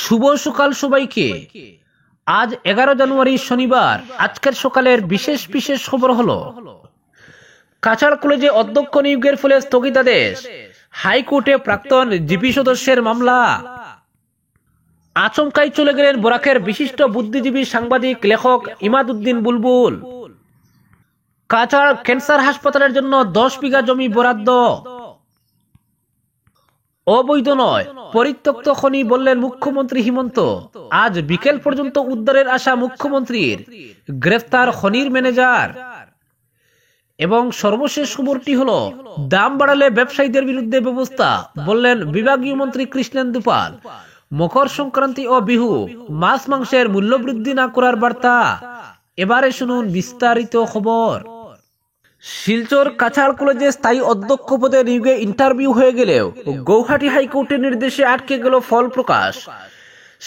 শুভ সকাল সবাইকে। আজ 11 জানুয়ারি শনিবার। আজকের সকালের বিশেষ বিশেষ খবর হলো, কাছাড় কলেজে অধ্যক্ষ নিয়োগের ফলে স্থগিতাদেশ, হাইকোর্টে প্রাক্তন জিপি সদস্যের মামলা, আচমকাই চলে গেলেন বরাকের বিশিষ্ট বুদ্ধিজীবী সাংবাদিক লেখক ইমাদউদ্দিন বুলবুল, কাছাড় ক্যান্সার হাসপাতালের জন্য 10 বিঘা জমি বরাদ্দ, অবৈধ নয় পরিত্যক্ত খনি বললেন মুখ্যমন্ত্রী হিমন্ত, আজ বিকেল পর্যন্ত উদ্ধারের আশা মুখ্যমন্ত্রীর, গ্রেফতার খনির ম্যানেজার। এবং সর্বশেষ খবরটি হলো, দাম বাড়ালে ব্যবসায়ীদের বিরুদ্ধে ব্যবস্থা, বললেন বিভাগীয় মন্ত্রী কৃষ্ণেন্দু পাল। মকর সংক্রান্তি ও বিহু, মাছ মাংসের মূল্য বৃদ্ধি না করার বার্তা। এবারে শুনুন বিস্তারিত খবর। শিলচর কাছাড় কলেজে স্থায়ী অধ্যক্ষ পদে নিয়োগে ইন্টারভিউ হয়ে গেলেও গৌহাটি হাইকোর্টের নির্দেশে আটকে গেল ফল প্রকাশ।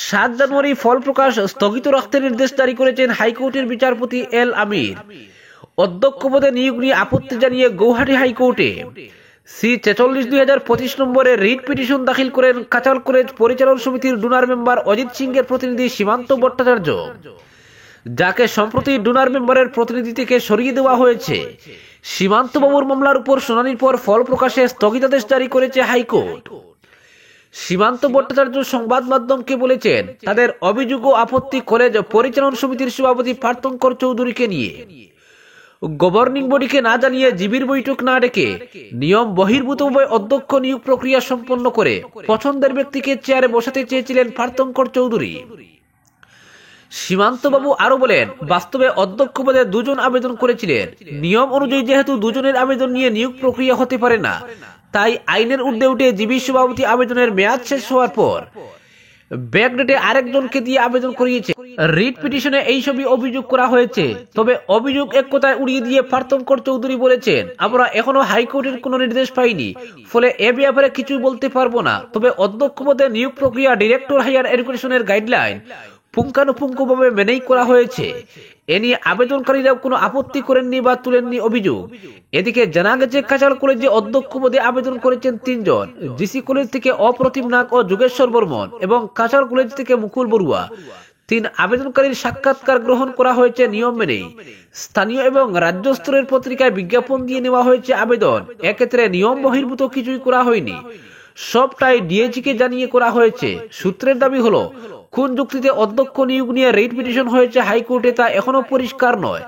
7 জানুয়ারি ফল প্রকাশ স্থগিত রাখতে নির্দেশ জারি করেছেন হাইকোর্টের বিচারপতি এল আমির। অধ্যক্ষ পদে নিয়োগ নিয়ে আপত্তি জানিয়ে গৌহাটি হাইকোর্টে C-46/2025 নম্বরে রিট পিটিশন দাখিল করেন কাছাড় কলেজ পরিচালন সমিতির ডোনার মেম্বার অজিত সিংয়ের প্রতিনিধি সীমান্ত ভট্টাচার্য, যাকে সম্প্রতি ডোনার মেম্বারের প্রতিনিধি থেকে সরিয়ে দেওয়া হয়েছে। সীমান্ত বাবুর মামলার উপর শুনানির পর ফল প্রকাশে স্থগিতাদেশ জারি করেছে হাইকোর্ট। সীমান্ত ভট্টাচার্য সংবাদ মাধ্যমকে বলেছেন, তাদের অভিযোগ ও আপত্তি কলেজ পরিচালন সমিতির সভাপতি পার্থঙ্কর চৌধুরীকে নিয়ে। গভর্নিং বডিকে না জানিয়ে জিবির বৈঠক না ডেকে নিয়ম বহির্ভূতভাবে অধ্যক্ষ নিয়োগ প্রক্রিয়া সম্পন্ন করে পছন্দের ব্যক্তিকে চেয়ারে বসাতে চেয়েছিলেন পার্থঙ্কর চৌধুরী। সীমান্তবাবু আরো বলেন, বাস্তবে অধ্যক্ষ পদে 2 জন আবেদন করেছিলেন। নিয়ম অনুযায়ী যেহেতু 2 জনের আবেদন নিয়ে নিয়োগ প্রক্রিয়া হতে পারে না, তাই আইনের ঊর্ধ্বে উঠে জিবি সভাপতি আবেদনের মেয়াদ শেষ হওয়ার পর ব্যাকডেটে আরেকজনকে দিয়ে আবেদন করিয়েছে। রিট পিটিশনে এই সবই অভিযোগ করা হয়েছে। তবে অভিযোগ এক কথায় উড়িয়ে দিয়ে পার্থঙ্কর চৌধুরী বলেছেন, আমরা এখনো হাইকোর্টের কোনো নির্দেশ পাইনি, ফলে এ ব্যাপারে কিছু বলতে পারবো না। তবে অধ্যক্ষ পদে নিয়োগ প্রক্রিয়া ডিরেক্টর হাইয়ার এডুকেশনের গাইডলাইন পুঙ্খানুপুঙ্খভাবে মেনেই করা হয়েছে। এ নিয়ে আবেদনকারীরাও কোনো আপত্তি করেননি বা তুলেননি অভিযোগ। এদিকে জানা গেছে, কাছাড় কলেজে অধ্যক্ষ পদে আবেদন করেছেন 3 জন। জিসি কলেজ থেকে অপ্রতিম নাগ ও যোগেশ্বর বর্মন এবং কাছাড় কলেজ থেকে মুকুল বড়ুয়া। 3 আবেদনকারীর সাক্ষাৎকার গ্রহণ করা হয়েছে নিয়ম মেনেই। স্থানীয় এবং রাজ্য স্তরের পত্রিকায় বিজ্ঞাপন দিয়ে নেওয়া হয়েছে আবেদন। এক্ষেত্রে নিয়ম বহির্ভূত কিছুই করা হয়নি, সবটাই ডিএজিকে জানিয়ে করা হয়েছে। সূত্রের দাবি হলো, কোন যুক্তিতে অধ্যক্ষ নিয়োগ নিয়ে রিট পিটিশন হয়েছে হাইকোর্টে তা এখনো পরিষ্কার নয়।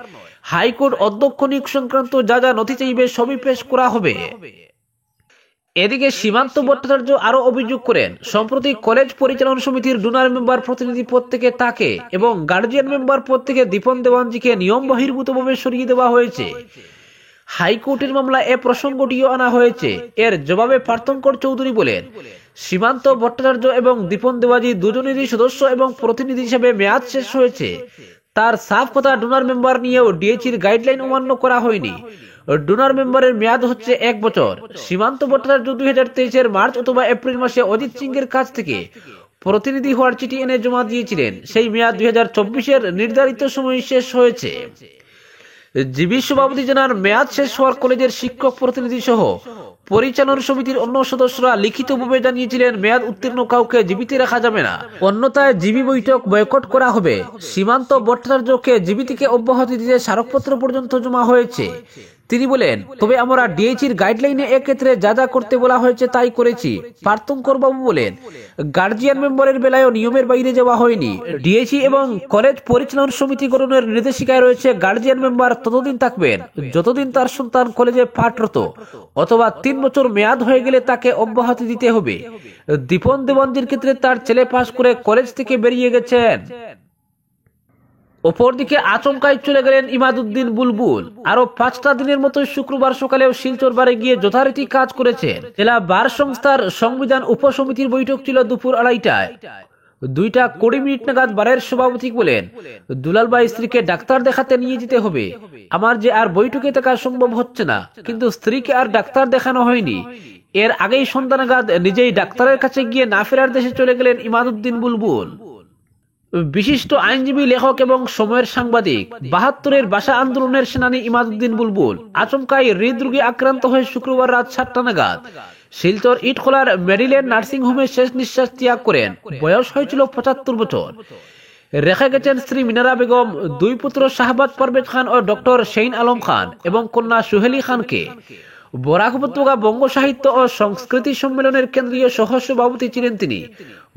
হাইকোর্ট অধ্যক্ষ নিয়োগ সংক্রান্ত যা যা নথি চাইবে সবই পেশ করা হবে। এদিকে সীমান্ত ভট্টাচার্য আরো অভিযোগ করেন, সম্প্রতি কলেজ পরিচালন সমিতির ডোনার মেম্বার প্রতিনিধি পদ থেকে তাকে এবং গার্জিয়ান মেম্বার পদ থেকে দীপন দেওয়ানজিকে নিয়ম বহির্ভূতভাবে সরিয়ে দেওয়া হয়েছে। হাইকোর্টের মামলা এ প্রসঙ্গটিও আনা হয়েছে। এর জবাবে পার্থঙ্কর চৌধুরী বলেন, সীমান্ত ভট্টাচার্য এবং দীপন দেওয়াজি দুজনেরই সদস্য এবং প্রতিনিধি হিসেবে মেয়াদ শেষ হয়েছে। তার সাফ কথা, ডোনার মেম্বার নিয়েও ডিএচির গাইডলাইন অমান্য করা হয়নি। ডোনার মেম্বারের মেয়াদ হচ্ছে 1 বছর। সীমান্ত ভট্টাচার্য 2023-এর মার্চ অথবা এপ্রিল মাসে অজিত সিংয়ের কাছ থেকে প্রতিনিধি হওয়ার চিঠি এনে জমা দিয়েছিলেন। সেই মেয়াদ 2024-এর নির্ধারিত সময় শেষ হয়েছে। জিবি সভাপতি জানান, মেয়াদ শেষ হওয়ার কলেজের শিক্ষক প্রতিনিধি সহ পরিচালন সমিতির অন্য সদস্যরা লিখিতভাবে জানিয়েছিলেন, মেয়াদ উত্তীর্ণ কাউকে জীবিতে রাখা যাবে না, অন্যথায় জিবি বৈঠক বয়কট করা হবে। সীমান্ত ভট্টাচার্যকে জীবী থেকে অব্যাহতি দিতে স্মারকপত্র পর্যন্ত জমা হয়েছে। তিনি বলেন, তবে আমরা ডিএচির গাইডলাইনে এক্ষেত্রে যা যা করতে বলা হয়েছে তাই করেছি। পার্থঙ্কর বাবু বলেন, গার্জিয়ান মেম্বারের বেলায়ও নিয়মের বাইরে যাওয়া হয়নি। ডিএচি এবং কলেজ পরিচালন সমিতি গঠনের নির্দেশিকায় রয়েছে, গার্জিয়ান মেম্বার ততদিন থাকবেন যতদিন তার সন্তান কলেজে পাঠরত, অথবা 3 বছর মেয়াদ হয়ে গেলে তাকে অব্যাহতি দিতে হবে। দীপন দেওয়ানজির ক্ষেত্রে তার ছেলে পাশ করে কলেজ থেকে বেরিয়ে গেছেন। অপরদিকে আচমকাই চলে গেলেন ইমাদউদ্দিন বুলবুল। আরো 5টা দিনের মতো শুক্রবার সকালেও শিলচর বারে গিয়ে যথারীতি কাজ করেছেন। জেলা বার সংস্থার সংবিধান উপসমিতির বৈঠক ছিল দুপুর 2:30টায়। 2:20 নাগাদ বারের সভাপতি বলেন, দুলাল ভাই স্ত্রীকে ডাক্তার দেখাতে নিয়ে যেতে হবে। আমার যে আর বৈঠকে থাকা সম্ভব হচ্ছে না, কিন্তু স্ত্রীকে আর ডাক্তার দেখানো হয়নি। এর আগেই সন্ধ্যা নাগাদ নিজেই ডাক্তারের কাছে গিয়ে না ফেরার দেশে চলে গেলেন ইমাদউদ্দিন বুলবুল। বিশিষ্ট আইনজীবী, লেখক এবং সময়ের সাংবাদিক, 72-এর ভাষা আন্দোলনের সেনানী ইমাদউদ্দিন বুলবুল আচমকাই হৃদরোগে আক্রান্ত হয়ে শুক্রবার রাত 7টা নাগাদ শিলচর ইটখোলার মেডিল্যান্ড নার্সিং হোমে শেষ নিঃশ্বাস ত্যাগ করেন। বয়স হয়েছিল ৭৫ বছর। রেখে গেছেন স্ত্রী মিনারা বেগম, দুই পুত্র শাহবাজ পারভেজ খান ও ডক্টর সেইন আলম খান এবং কন্যা সুহেলি খানকে। বরাক উপত্যকা বঙ্গ সাহিত্য ও সংস্কৃতি সম্মেলনের কেন্দ্রীয় সহ-সভাপতি ছিলেন তিনি।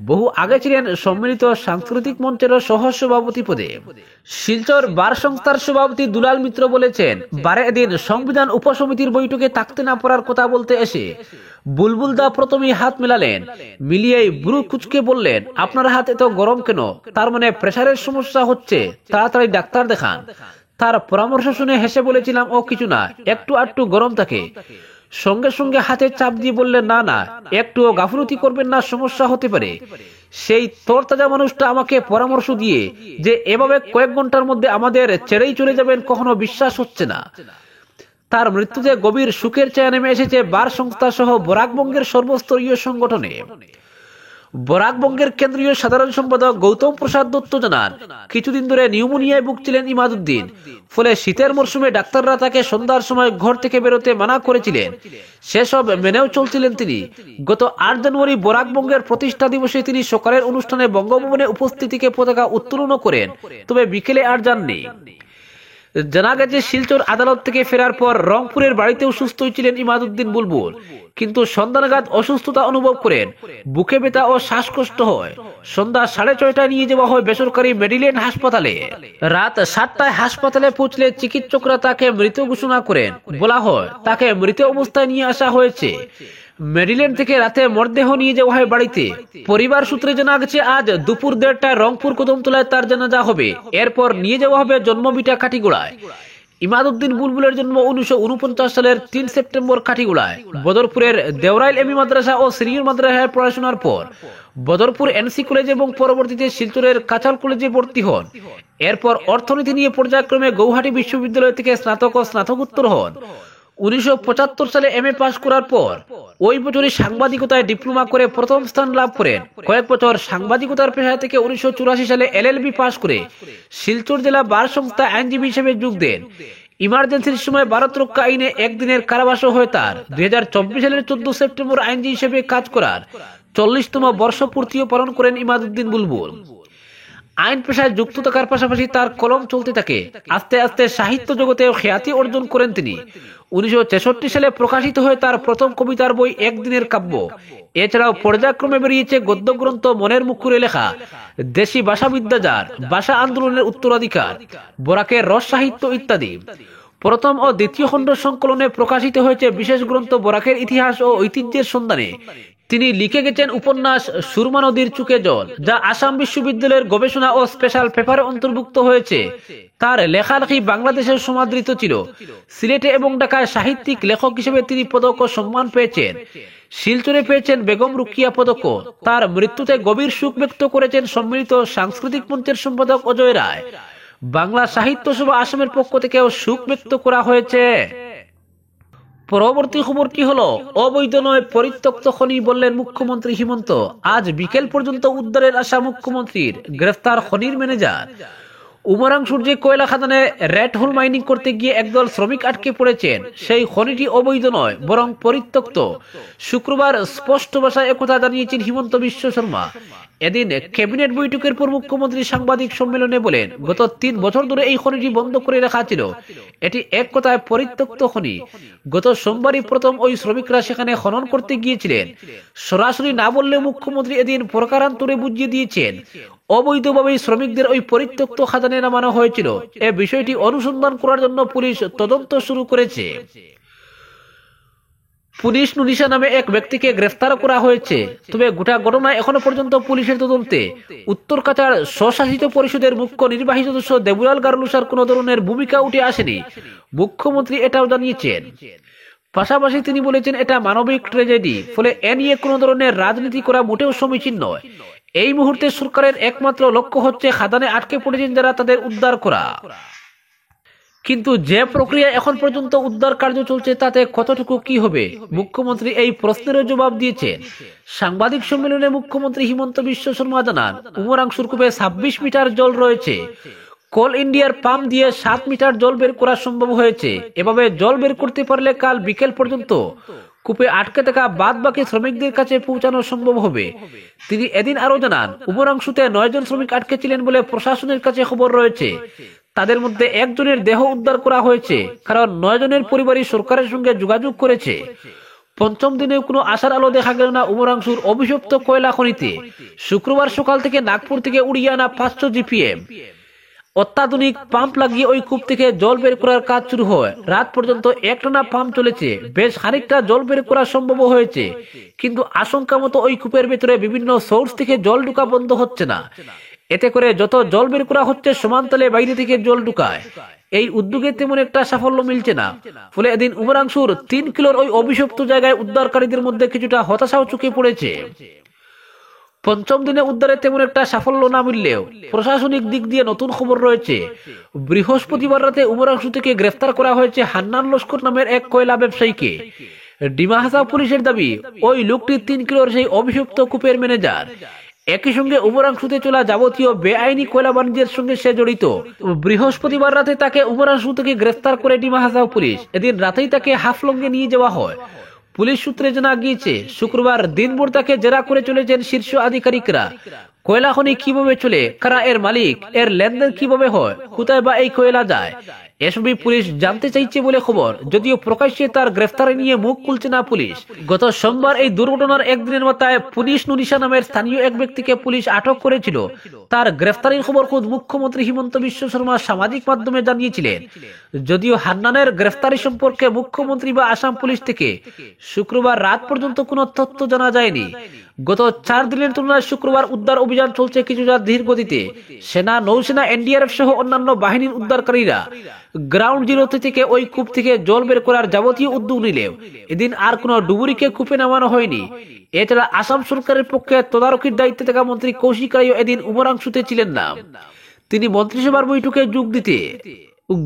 বহু আগে ছিলেন সম্মিলিত সাংস্কৃতিক মঞ্চের সহ-সভাপতি পদে। শিলচর বার সংস্থার সভাপতি দুলাল মিত্র বলেছেন, বারে এদিন সংবিধান উপসমিতির বৈঠকে থাকতে না পারার কথা বলতে এসে বুলবুল দা প্রথমেই হাত মেলালেন, মিলিয়েই ব্রু কুচকে বললেন, আপনার হাত এত গরম কেন? তার মানে প্রেসারের সমস্যা হচ্ছে, তাড়াতাড়ি ডাক্তার দেখান। তার পরামর্শ শুনে হেসে বলেছিলাম, ও কিছু না, একটু আটটু গরম থাকে। সঙ্গে সঙ্গে হাতে চাপ দিয়ে বললেন, না না, একটুও গাফলতি করবেন না, সমস্যা হতে পারে। সেই তরতাজা মানুষটা আমাকে পরামর্শ দিয়ে যে এভাবে কয়েক ঘন্টার মধ্যে আমাদের ছেড়েই চলে যাবেন, কখনো বিশ্বাস হচ্ছে না। তার মৃত্যুতে গভীর শোকের ছায়া নেমে এসেছে বার সংস্থা সহ বরাকবঙ্গের সর্বস্তরীয় সংগঠনে। বরাকবঙ্গের কেন্দ্রীয় সাধারণ সম্পাদক গৌতম প্রসাদ দত্ত জানান, কিছুদিন ধরে নিউমোনিয়ায় ভুগছিলেন ইমাদউদ্দিন। ফলে শীতের মরশুমে ডাক্তাররা তাকে সন্ধ্যার সময় ঘর থেকে বেরোতে মানা করেছিলেন। সেসব মেনেও চলছিলেন তিনি। গত ৮ জানুয়ারি বরাকবঙ্গের প্রতিষ্ঠা দিবসে তিনি সকালের অনুষ্ঠানে বঙ্গভবনে উপস্থিতিকে পতাকা উত্তোলন করেন, তবে বিকেলে আর যাননি। জানা গেছে, শিলচর আদালত থেকে ফেরার পর রংপুরের বাড়িতেও সুস্থই ছিলেন ইমাদউদ্দিন বুলবুল, কিন্তু সন্ধ্যা নাগাদ অসুস্থতা অনুভব করেন, বুকে ব্যথা ও শ্বাসকষ্ট হয়। সন্ধ্যা ৬:৩০টায় নিয়ে যাওয়া হয় বেসরকারি মেডিল্যান্ড হাসপাতালে। রাত ৭টায় হাসপাতালে পৌঁছলে চিকিৎসকরা তাকে মৃত ঘোষণা করেন। বলা হয়, তাকে মৃত অবস্থায় নিয়ে আসা হয়েছে। মেরিল্যান্ড থেকে রাতে মরদেহ নিয়ে যাওয়া হয় বাড়িতে। পরিবার সূত্রে জানা গেছে, আজ দুপুর ১:৩০টায় রংপুর কদমতলায় তার জানাজা হবে। এরপর নিয়ে যাওয়া হবে জন্মভিটা কাঠিগোড়ায়। ইমাদউদ্দিন বুলবুলের জন্ম ১৯৪৯ সালের ৩ সেপ্টেম্বর কাঠিগোড়ায়। বদরপুরের দেওরাইল এমই মাদ্রাসা ও সিনিয়র মাদ্রাসায় পড়াশোনার পর বদরপুর এনসি কলেজ এবং পরবর্তীতে শিলচরের কাছাল কলেজে ভর্তি হন। এরপর অর্থনীতি নিয়ে পর্যায়ক্রমে গৌহাটি বিশ্ববিদ্যালয় থেকে স্নাতক ও স্নাতকোত্তর হন। ১৯৭৫ সালে এমএ পাশ করার পর ওই বছরই সাংবাদিকতায় ডিপ্লোমা করে প্রথম স্থান লাভ করেন। কয়েক বছর সাংবাদিকতার পেশা থেকে ১৯৮৪ সালে এলএলবি পাশ করে শিলচর জেলা বার সংস্থা আইনজীবী হিসেবে যোগ দেন। ইমার্জেন্সির সময় ভারত রক্ষা আইনে একদিনের কারাবাসও হয় তার। ২০২৪ সালের ১৪ সেপ্টেম্বর আইনজীবী হিসেবে কাজ করার ৪০তম বর্ষপূর্তিও পালন করেন ইমাদউদ্দিন বুলবুল। আইন পেশায় যুক্ত থাকার পাশাপাশি তার কলম চলতে থাকে। আস্তে আস্তে সাহিত্য জগতেও খ্যাতি অর্জন করেন তিনি। ১৯৬৬ সালে প্রকাশিত হয় তার প্রথম কবিতার বই একদিনের কাব্য। এছাড়াও পর্যায়ক্রমে বেরিয়েছে গদ্যগ্রন্থ মনের মুখুরে লেখা, দেশি ভাষাবিদ্যা যার, ভাষা আন্দোলনের উত্তরাধিকার, বরাকের রস সাহিত্য ইত্যাদি। প্রথম ও দ্বিতীয় খণ্ড সংকলনে প্রকাশিত হয়েছে বিশেষ গ্রন্থ বরাকের ইতিহাস ও ঐতিহ্যের সন্ধানে। তিনি লিখে গেছেন উপন্যাস সুরমা নদীর চুকে জল, যা আসাম বিশ্ববিদ্যালয়ের গবেষণা ও স্পেশাল পেপারে অন্তর্ভুক্ত হয়েছে। তার লেখালেখি বাংলাদেশের সমাদৃত ছিল। সিলেটে এবং ঢাকায় সাহিত্যিক লেখক হিসেবে তিনি পদক ও সম্মান পেয়েছেন। শিলচরে পেয়েছেন বেগম রুকিয়া পদক। তার মৃত্যুতে গভীর শোক ব্যক্ত করেছেন সম্মিলিত সাংস্কৃতিক মঞ্চের সম্পাদক অজয় রায়। বাংলা সাহিত্য সভা আসামের পক্ষ থেকেও শোক ব্যক্ত করা হয়েছে। পরবর্তী খবরটি হলো, অবৈধ নয় পরিত্যক্ত খনি বললেন মুখ্যমন্ত্রী হিমন্ত। আজ বিকেল পর্যন্ত উদ্ধারের আশা মুখ্যমন্ত্রীর। গ্রেফতার খনির ম্যানেজার। উমরাংশুর কয়লা খাদানে রেড হোল মাইনিং করতে গিয়ে একদল শ্রমিক আটকে পড়েছেন। সেই খনিটি অবৈধ নয়, বরং পরিত্যক্ত। শুক্রবার স্পষ্ট ভাষায় একথা জানিয়েছেন হিমন্ত বিশ্ব শর্মা। এদিন ক্যাবিনেট বৈঠকের পর মুখ্যমন্ত্রী সাংবাদিক সম্মেলনে বলেন, গত ৩ বছর ধরে এই খনিটি বন্ধ করে রাখা ছিল। এটি এক কথায় পরিত্যক্ত খনি। গত সোমবারই প্রথম ওই শ্রমিকরা সেখানে খনন করতে গিয়েছিলেন। সরাসরি না বললে মুখ্যমন্ত্রী এদিন প্রকারান্তরে বুঝিয়ে দিয়েছেন, অবৈধভাবে শ্রমিকদের ওই পরিত্যক্ত খাদানে নামানো হয়েছিল। এ বিষয়টি অনুসন্ধান করার জন্য পুলিশ তদন্ত শুরু করেছে। পুলিশ নুনিশা নামে এক ব্যক্তিকে গ্রেফতার করা হয়েছে। তবে গোটা ঘটনায় এখনো পর্যন্ত পুলিশের তদন্তে উত্তর কাছাড় স্বশাসিত পরিষদের মুখ্য নির্বাহী সদস্য দেবুলাল গারলুসার কোন ধরনের ভূমিকা উঠে আসেনি। মুখ্যমন্ত্রী এটাও জানিয়েছেন। পাশাপাশি তিনি বলেছেন, এটা মানবিক ট্র্যাজেডি, ফলে এ নিয়ে কোন ধরনের রাজনীতি করা মোটেও সমীচীন নয়। এই মুহূর্তে সরকারের একমাত্র লক্ষ্য হচ্ছে খাদানে আটকে পড়েছেন যারা, তাদের উদ্ধার করা। কিন্তু যে প্রক্রিয়া এখন পর্যন্ত উদ্ধার কার্য চলছে তাতে কতটুকু কি হবে, মুখ্যমন্ত্রী এই প্রশ্নেরও জবাব দিয়েছেন। সাংবাদিক সম্মেলনে মুখ্যমন্ত্রী হিমন্ত বিশ্ব শর্মা জানান, উমরাংশুর কূপে ২৬ মিটার জল রয়েছে। কোল ইন্ডিয়ার পাম্প দিয়ে ৭ মিটার জল বের করা সম্ভব হয়েছে। এভাবে জল বের করতে পারলে কাল বিকেল পর্যন্ত কূপে আটকে থাকা বাদ বাকি শ্রমিকদের কাছে পৌঁছানো সম্ভব হবে। তিনি এদিন আরো জানান, উপরাংশুতে 9 জন শ্রমিক আটকে ছিলেন বলে প্রশাসনের কাছে খবর রয়েছে। তাদের মধ্যে একজনের দেহ উদ্ধার করা হয়েছে, কারণ 9 জনের পরিবারই সরকারের সঙ্গে যোগাযোগ করেছে। পঞ্চম দিনেও কোনো আশার আলো দেখা গেল না উপরাংশুর অভিশপ্ত কয়লা খনিতে। শুক্রবার সকাল থেকে নাগপুর থেকে উড়িয়ে আনা 500 জিপিএম অত্যাধুনিক পাম্প লাগিয়ে ওই কূপ থেকে জল বের করার কাজ শুরু হয়। রাত পর্যন্ত একটানা পাম্প চলেছে। বেশ খানিকটা জল বের করা সম্ভব হয়েছে, কিন্তু আশঙ্কা মতো ওই কূপের ভেতরে বিভিন্ন সোর্স থেকে জল ঢুকা বন্ধ হচ্ছে না। এতে করে যত জল বের করা হচ্ছে, সমান্তলে বাইরে থেকে জল ঢুকায়। এই উদ্যোগে তেমন একটা সাফল্য মিলছে না। ফলে এদিন উপরাংশুর 3 কিলোর ওই অভিশপ্ত জায়গায় উদ্ধারকারীদের মধ্যে কিছুটা হতাশাও চোখে পড়েছে। পঞ্চম দিনে উদ্ধারে তেমন একটা সাফল্য না মিললেও প্রশাসনিক দিক দিয়ে নতুন খবর রয়েছে। বৃহস্পতিবার রাতে উপরাংশু থেকে গ্রেফতার করা হয়েছে হান্নান লস্কর নামের এক কয়লা ব্যবসায়ীকে। ডিমা হাসাও পুলিশের দাবি, ওই লোকটি 3 কিলোর সেই অভিশপ্ত কূপের ম্যানেজার। একই সঙ্গে উপরাংশুতে চলা যাবতীয় বেআইনি কয়লা বাণিজ্যের সঙ্গে সে জড়িত। বৃহস্পতিবার রাতে তাকে উপরাংশু থেকে গ্রেফতার করে ডিমা হাসাও পুলিশ। এদিন রাতেই তাকে হাফলংয়ে নিয়ে যাওয়া হয়। পুলিশ সূত্রে জানা গিয়েছে, শুক্রবার দিনভর তাকে জেরা করে চলেছেন শীর্ষ আধিকারিকরা। কয়লা খনি কিভাবে চলে, কারা এর মালিক, এর লেনদেন কিভাবে হয়, কোথায় বা এই কয়লা যায়, এসবই পুলিশ জানতে চাইছে বলে খবর। যদিও প্রকাশ্যে তার গ্রেফতারে নিয়ে মুখ খুলছে না পুলিশ। গত সোমবার এই দুর্ঘটনার একদিনের মাথায় পুলিশ নুনিশা নামের স্থানীয় এক ব্যক্তিকে পুলিশ আটক করেছিল। তার গ্রেফতারির খবর খোদ মুখ্যমন্ত্রী হিমন্ত বিশ্ব শর্মা সামাজিক মাধ্যমে জানিয়েছিলেন। যদিও হান্নানের গ্রেফতারি সম্পর্কে মুখ্যমন্ত্রী বা আসাম পুলিশ থেকে শুক্রবার রাত পর্যন্ত কোনো তথ্য জানা যায়নি। গত 4 দিনের তুলনায় শুক্রবার উদ্ধার অভিযান চলছে কিছুটা ধীর গতিতে। সেনা, নৌসেনা, এনডিআরএফ সহ অন্যান্য বাহিনীর উদ্ধারকারীরা গ্রাউন্ড জিরো থেকে ওই কূপ থেকে জল বের করার যাবতীয় উদ্যোগ নিলেও এদিন আর কোনো ডুবুরিকে কূপে নামানো হয়নি। এছাড়া আসাম সরকারের পক্ষে তদারকির দায়িত্বে থাকা মন্ত্রী কৌশিক রায়ও এদিন উপরাংশুতে ছিলেন না। তিনি মন্ত্রিসভার বৈঠকে যোগ দিতে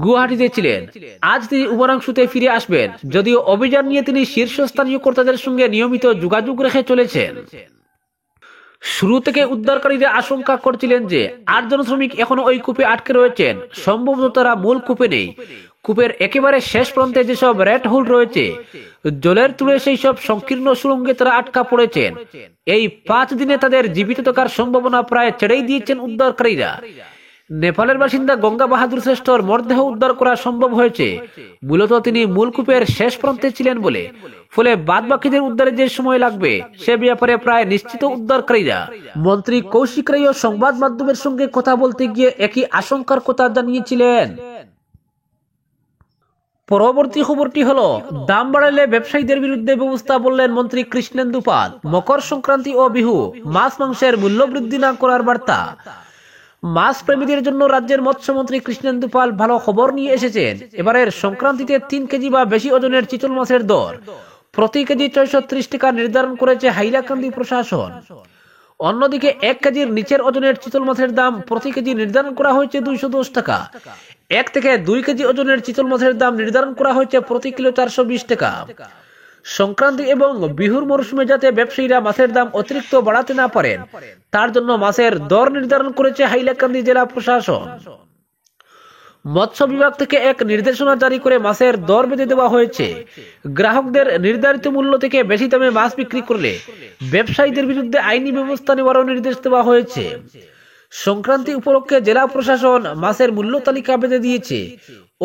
গুয়াহাটিতে ছিলেন। আজ তিনি উপরাংশুতে ফিরে আসবেন, যদিও অভিযান নিয়ে তিনি শীর্ষস্থানীয় কর্তাদের সঙ্গে নিয়মিত যোগাযোগ রেখে চলেছেন। শুরু থেকে উদ্ধারকারীরা আশঙ্কা করছিলেন যে 8 জন শ্রমিক এখনো ওই কূপে আটকে রয়েছেন। সম্ভবত তারা মূল কূপে নেই। কূপের একেবারে শেষ প্রান্তে যেসব রেড হোল রয়েছে, জলের তুলে সেই সব সংকীর্ণ সুড়ঙ্গে তারা আটকা পড়েছেন। এই 5 দিনে তাদের জীবিত থাকার সম্ভাবনা প্রায় ছেড়েই দিয়েছেন উদ্ধারকারীরা। নেপালের বাসিন্দা গঙ্গা বাহাদুর শ্রেষ্ঠর মরদেহ উদ্ধার করা সম্ভব হয়েছে। মূলত তিনি মূল কূপের শেষ প্রান্তে ছিলেন বলে। ফলে বাদ বাকিদের উদ্ধারে যে সময় লাগবে সে ব্যাপারে প্রায় নিশ্চিত উদ্ধারকারীরা। মন্ত্রী কৌশিক রায় সংবাদ মাধ্যমের সঙ্গে কথা বলতে গিয়ে একই আশঙ্কার কথা জানিয়েছিলেন। পরবর্তী খবরটি হলো, দাম বাড়ালে ব্যবসায়ীদের বিরুদ্ধে ব্যবস্থা বললেন মন্ত্রী কৃষ্ণেন্দু পাল। মকর সংক্রান্তি ও বিহু, মাছ মাংসের মূল্য বৃদ্ধি না করার বার্তা। মাছ প্রেমীদের জন্য রাজ্যের মৎস্যমন্ত্রী কৃষ্ণেন্দু পাল ভালো খবর নিয়ে এসেছেন। এবারের সংক্রান্তিতে 3 কেজি বা বেশি ওজনের চিতল মাছের দর প্রতি কেজি 630 টাকা নির্ধারণ করেছে হাইলাকান্দি প্রশাসন। অন্যদিকে 1 কেজির নিচের ওজনের চিতল মাছের দাম প্রতি কেজি নির্ধারণ করা হয়েছে 210 টাকা। 1 থেকে 2 কেজি ওজনের চিতল মাছের দাম নির্ধারণ করা হয়েছে প্রতি কিলো 420 টাকা। সংক্রান্তি এবং বিহুর মরশুমে যাতে ব্যবসায়ীরা মাছের দাম অতিরিক্ত বাড়াতে না পারেন, তার জন্য মাছের দর নির্ধারণ করেছে হাইলাকান্দি জেলা প্রশাসন। মৎস্য বিভাগ থেকে এক নির্দেশনা জারি করে মাছের দর বেঁধে দেওয়া হয়েছে। গ্রাহকদের নির্ধারিত মূল্য থেকে বেশি দামে মাছ বিক্রি করলে ব্যবসায়ীদের বিরুদ্ধে আইনি ব্যবস্থা নেওয়ারও নির্দেশ দেওয়া হয়েছে। সংক্রান্তি উপলক্ষে জেলা প্রশাসন মাছের মূল্য তালিকা বেঁধে দিয়েছে।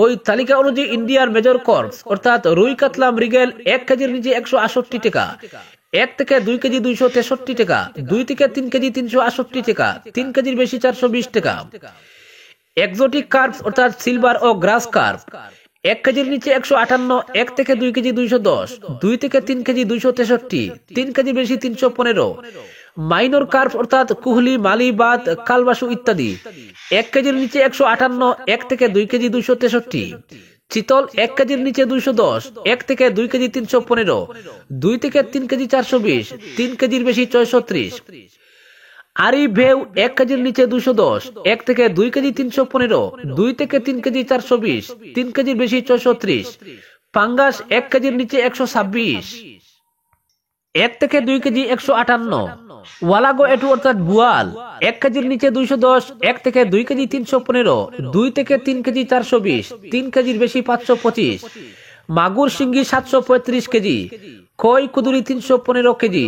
ওই তালিকা অনুযায়ী ইন্ডিয়ান মেজর কর্পস অর্থাৎ রুই, কাতলা, মৃগেল 1 কেজির নিচে 168 টাকা, 1 থেকে 2 কেজি 263 টাকা, 2 থেকে 3 কেজি 368 টাকা, 3 কেজির বেশি 420 টাকা। এক্সোটিক কার্পস অর্থাৎ সিলভার ও গ্রাস কার্প 1 কেজির নিচে 158, 1 থেকে 2 কেজি 210, 2 থেকে 3 কেজি 263, 3 কেজি বেশি 315। মাইনর কার্প অর্থাৎ কুহলি, মালি, বাদ, কালবাসু ইত্যাদি 1 কেজির নিচে 158, 1 থেকে 2 কেজি 263। চিতল 1 কেজির নিচে 210, 1 থেকে 2 কেজি 315, 2 থেকে 3 কেজি 420, 3 কেজির বেশি 630। আরি ভেউ 1 কেজির নিচে 210, 1 থেকে 2 কেজি 315, 2 থেকে 3 কেজি 420, 3 কেজির বেশি 630। পাঙ্গাস 1 কেজির নিচে 126, 1 থেকে 2 কেজি 158। ওয়ালাগো এটু অর্থাৎ বুয়াল 1 কেজির নিচে 210, 1 থেকে 2 কেজি 315, 2 থেকে 3 কেজি 420, 3 কেজির বেশি 525। মাগুর শিঙ্গি 735 কেজি, কই কুদুরি 315 কেজি,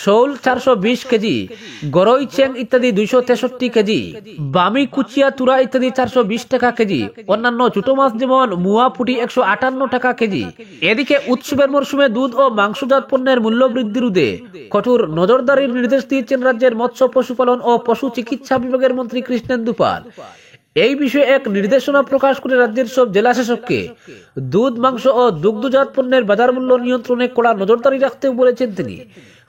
শোল 420 কেজি, গরই চেং ইত্যাদি 263 কেজি, বামি কুচিয়া তুরা ইত্যাদি 420 টাকা কেজি, অন্যান্য ছোট মাছ যেমন মুয়া পুটি 158 টাকা কেজি। এদিকে উৎসবের মরশুমে দুধ ও মাংসজাত পণ্যের মূল্য বৃদ্ধি রোধে কঠোর নজরদারির নির্দেশ দিয়েছেন রাজ্যের মৎস্য পশুপালন ও পশু চিকিৎসা বিভাগের মন্ত্রী কৃষ্ণেন্দু পাল। এই বিষয়ে এক নির্দেশনা প্রকাশ করে রাজ্যের সব জেলা শাসককে দুধ, মাংস ও দুগ্ধজাত পণ্যের বাজার মূল্য নিয়ন্ত্রণে কড়া নজরদারি রাখতেও বলেছেন তিনি।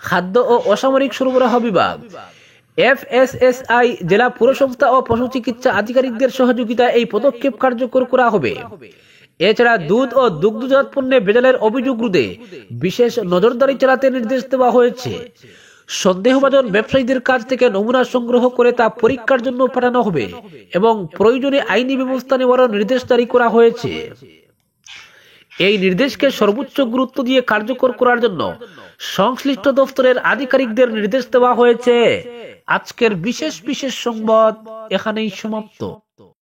খাদ্য ও অসামরিক সরবরাহ বিভাগ, FSSAI, জেলা পুরসংস্থা ও পশু চিকিৎসা আধিকারিকদের সহযোগিতায় এই পদক্ষেপ কার্যকর করা হবে। এছাড়া দুধ ও দুগ্ধজাত পণ্যে ভেজালের অভিযোগ রোধে বিশেষ নজরদারি চালাতে নির্দেশ দেওয়া হয়েছে। সন্দেহভাজন ব্যবসায়ীদের কাছ থেকে নমুনা সংগ্রহ করে তা পরীক্ষার জন্য পাঠানো হবে এবং প্রয়োজনে আইনি ব্যবস্থা নেওয়ারও নির্দেশ জারি করা হয়েছে। এই নির্দেশকে সর্বোচ্চ গুরুত্ব দিয়ে কার্যকর করার জন্য সংশ্লিষ্ট দপ্তরের আধিকারিকদের নির্দেশ দেওয়া হয়েছে। আজকের বিশেষ সংবাদ এখানেই সমাপ্ত।